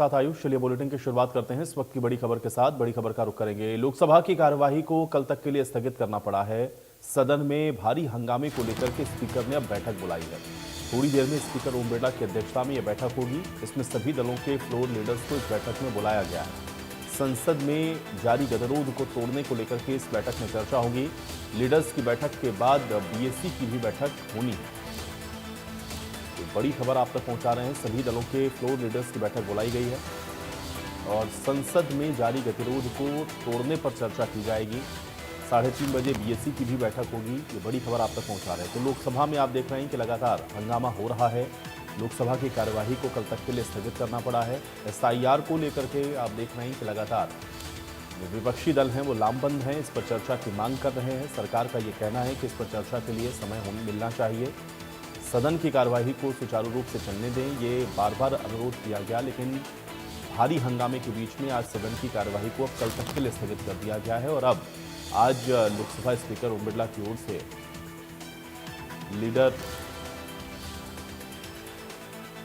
साथ आयुष, चलिए बुलेटिन की शुरुआत करते हैं। इस वक्त की बड़ी खबर के साथ बड़ी खबर का रुख करेंगे। लोकसभा की कार्यवाही को कल तक के लिए स्थगित करना पड़ा है। सदन में भारी हंगामे को लेकर के स्पीकर ने अब बैठक बुलाई है। थोड़ी देर में स्पीकर ओम बिरला की अध्यक्षता में यह बैठक होगी। इसमें सभी दलों के फ्लोर लीडर्स को इस बैठक में बुलाया गया है। संसद में जारी गतिरोध को तोड़ने को लेकर के इस बैठक में चर्चा होगी। लीडर्स की बैठक के बाद बीएससी की भी बैठक होनी है। बड़ी खबर आप तक पहुंचा रहे हैं। सभी दलों के फ्लोर लीडर्स की बैठक बुलाई गई है और संसद में जारी गतिरोध को तोड़ने पर चर्चा की जाएगी। 3:30 बजे बीएससी की भी बैठक होगी। ये बड़ी खबर आप तक पहुंचा रहे हैं। तो लोकसभा में आप देख रहे हैं कि लगातार हंगामा हो रहा है। लोकसभा की कार्यवाही को कल तक के लिए स्थगित करना पड़ा है। एसआईआर को लेकर के आप देख रहे हैं कि लगातार जो विपक्षी दल हैं वो लामबंद हैं, इस पर चर्चा की मांग कर रहे हैं। सरकार का ये कहना है कि इस पर चर्चा के लिए समय मिलना चाहिए। सदन की कार्यवाही को सुचारू रूप से चलने दें, ये बार बार अनुरोध किया गया, लेकिन भारी हंगामे के बीच में आज सदन की कार्यवाही को अब कल तक के लिए स्थगित कर दिया गया है। और अब आज लोकसभा स्पीकर ओम बिरला की ओर से लीडर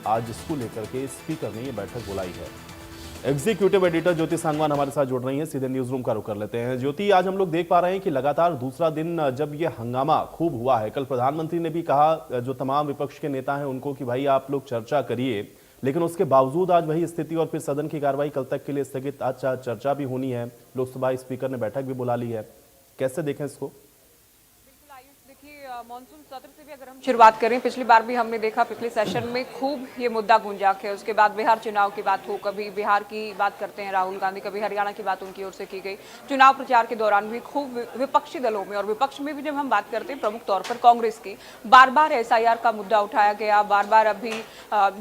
आज इसको लेकर के स्पीकर ने ये बैठक बुलाई है। एग्जीक्यूटिव एडिटर ज्योति सांगवान हमारे साथ जुड़ रही हैं। सीधे न्यूज रूम का रुख कर लेते हैं। ज्योति, आज हम लोग देख पा रहे हैं कि लगातार दूसरा दिन जब ये हंगामा खूब हुआ है। कल प्रधानमंत्री ने भी कहा, जो तमाम विपक्ष के नेता हैं उनको, कि भाई आप लोग चर्चा करिए, लेकिन उसके बावजूद आज वही स्थिति और फिर सदन की कार्रवाई कल तक के लिए स्थगित। आज चर्चा भी होनी है, लोकसभा स्पीकर ने बैठक भी बुला ली है। कैसे देखें इसको? मॉनसून सत्र से भी अगर हम शुरुआत करें, पिछली बार भी हमने देखा, पिछले सेशन में खूब ये मुद्दा गूंजा है। उसके बाद बिहार चुनाव की बात हो, कभी बिहार की बात करते हैं राहुल गांधी, कभी हरियाणा की बात उनकी ओर से की गई। चुनाव प्रचार के दौरान भी खूब विपक्षी दलों में और विपक्ष में भी जब हम बात करते हैं प्रमुख तौर पर कांग्रेस की, बार बार एसआईआर का मुद्दा उठाया गया। बार बार अभी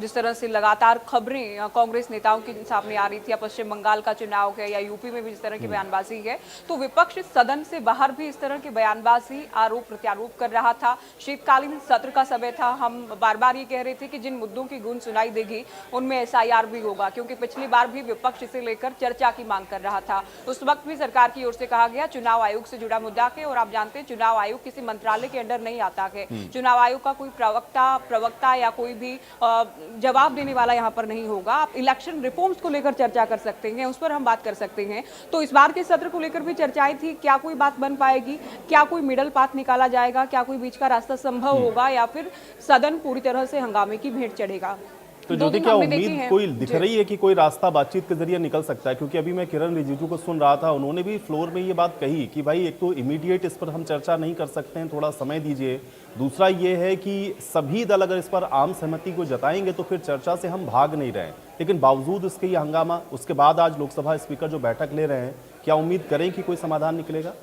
जिस तरह से लगातार खबरें कांग्रेस नेताओं के सामने आ रही थी, या पश्चिम बंगाल का चुनाव है या यूपी में भी जिस तरह की बयानबाजी है, तो विपक्ष सदन से बाहर भी इस तरह की बयानबाजी, आरोप प्रत्यारोप कर रहा था। शीतकालीन सत्र का समय था, हम बार बार ये कह रहे थे कि जिन मुद्दों की गूंज सुनाई देगी उनमें एसआईआर भी होगा, क्योंकि पिछली बार भी विपक्ष इसे लेकर चर्चा की मांग कर रहा था। उस वक्त भी सरकार की ओर से कहा गया चुनाव आयोग से जुड़ा मुद्दा है, और आप जानते हैं चुनाव आयोग किसी मंत्रालय के अंडर नहीं आता है। चुनाव आयोग का कोई प्रवक्ता या कोई भी जवाब देने वाला यहाँ पर नहीं होगा। आप इलेक्शन रिफॉर्म्स को लेकर चर्चा कर सकते हैं, उस पर हम बात कर सकते हैं। तो इस बार के सत्र को लेकर भी चर्चाएं थी, क्या कोई बात बन पाएगी, क्या कोई मिडल पाथ निकाला जाएगा, क्या कोई बीच का रास्ता संभव होगा, या फिर सदन पूरी तरह से हंगामे की भेंट चढ़ेगा। तो ज्योति, क्या उम्मीद कोई दिख रही है कि कोई रास्ता बातचीत के जरिए निकल सकता है? क्योंकि अभी मैं किरण रिजिजू को सुन रहा था, उन्होंने भी फ्लोर में ये बात कही कि भाई एक तो इमीडिएट इस पर हम चर्चा नहीं कर सकते हैं, थोड़ा समय दीजिए। दूसरा ये है कि सभी दल अगर इस पर आम सहमति को जताएंगे तो फिर चर्चा से हम भाग नहीं रहे। लेकिन बावजूद इसके ये हंगामा, उसके बाद आज लोकसभा स्पीकर जो बैठक ले रहे हैं, क्या उम्मीद करें कि कोई समाधान निकलेगा?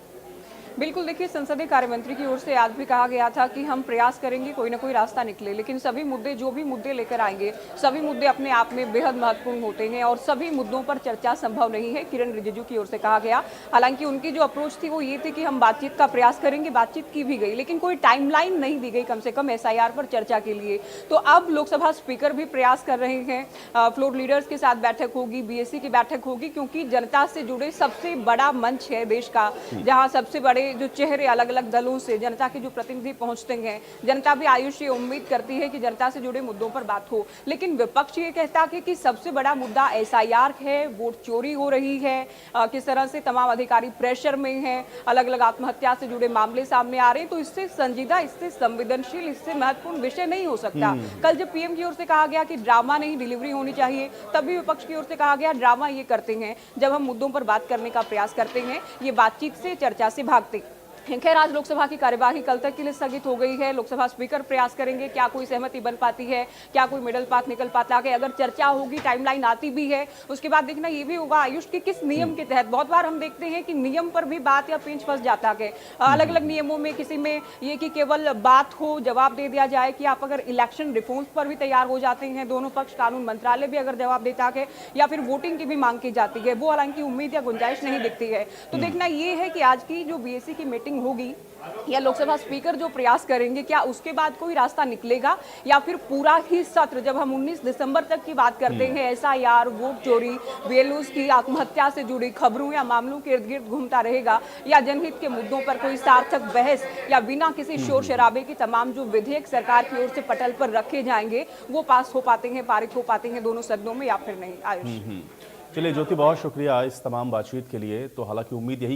बिल्कुल, देखिए, संसदीय कार्य मंत्री की ओर से आज भी कहा गया था कि हम प्रयास करेंगे कोई ना कोई रास्ता निकले, लेकिन सभी मुद्दे, जो भी मुद्दे लेकर आएंगे, सभी मुद्दे अपने आप में बेहद महत्वपूर्ण होते हैं और सभी मुद्दों पर चर्चा संभव नहीं है, किरण रिजिजू की ओर से कहा गया। हालांकि उनकी जो अप्रोच थी वो ये थी कि हम बातचीत का प्रयास करेंगे, बातचीत की भी गई, लेकिन कोई टाइमलाइन नहीं दी गई कम से कम एसआईआर पर चर्चा के लिए। तो अब लोकसभा स्पीकर भी प्रयास कर रहे हैं, फ्लोर लीडर्स के साथ बैठक होगी, बीएससी की बैठक होगी, क्योंकि जनता से जुड़े सबसे बड़ा मंच है देश का, जहाँ सबसे बड़े जो चेहरे अलग अलग दलों से जनता के जो प्रतिनिधि पहुंचते हैं, जनता भी आयुष ये उम्मीद करती है कि जनता से जुड़े मुद्दों पर बात हो। लेकिन विपक्ष ये कहता है कि सबसे बड़ा मुद्दा एसआईआर है, वोट चोरी हो रही है, किस तरह से तमाम अधिकारी प्रेशर में हैं, अलग अलग आत्महत्या से जुड़े मामले सामने आ रहे हैं। तो इससे संजीदा, इससे संवेदनशील, इससे महत्वपूर्ण विषय नहीं हो सकता। कल जब पीएम की ओर से कहा गया कि ड्रामा नहीं डिलीवरी होनी चाहिए, तब भी विपक्ष की ओर से कहा गया ड्रामा ये करते हैं जब हम मुद्दों पर बात करने का प्रयास करते हैं, ये बातचीत से, चर्चा से भागते। खैर, आज लोकसभा की कार्यवाही कल तक के लिए स्थगित हो गई है। लोकसभा स्पीकर प्रयास करेंगे, क्या कोई सहमति बन पाती है, क्या कोई मिडल पाथ निकल पाता है। अगर चर्चा होगी, टाइमलाइन आती भी है, उसके बाद देखना ये भी होगा आयुष की किस नियम के तहत। बहुत बार हम देखते हैं कि नियम पर भी बात या पेंच फंस जाता है अलग अलग नियमों में। किसी में ये कि केवल बात हो, जवाब दे दिया जाए कि आप अगर इलेक्शन रिफॉर्म्स पर भी तैयार हो जाते हैं, दोनों पक्ष, कानून मंत्रालय भी अगर जवाब देता है, या फिर वोटिंग की भी मांग की जाती है, वो हालांकि उम्मीद या गुंजाइश नहीं दिखती है। तो देखना ये है कि आज की जो बीएससी की मीटिंग वोटिंग होगी या लोकसभा स्पीकर जो प्रयास करेंगे, क्या उसके बाद कोई रास्ता निकलेगा या फिर पूरा ही सत्र, जब हम 19 दिसंबर तक की बात करते हैं, एसआईआर, वोट चोरी, बीएलओस की आत्महत्या से जुड़ी खबरों या मामलों के इर्द गिर्द घूमता रहेगा, या जनहित के मुद्दों पर कोई सार्थक बहस या बिना किसी शोर शराबे की तमाम जो विधेयक सरकार की ओर से पटल पर रखे जाएंगे वो पास हो पाते हैं, पारित हो पाते हैं दोनों सदनों में या फिर नहीं। आयुष, चलिए ज्योति, बहुत शुक्रिया इस तमाम बातचीत के लिए। तो हालांकि उम्मीद यही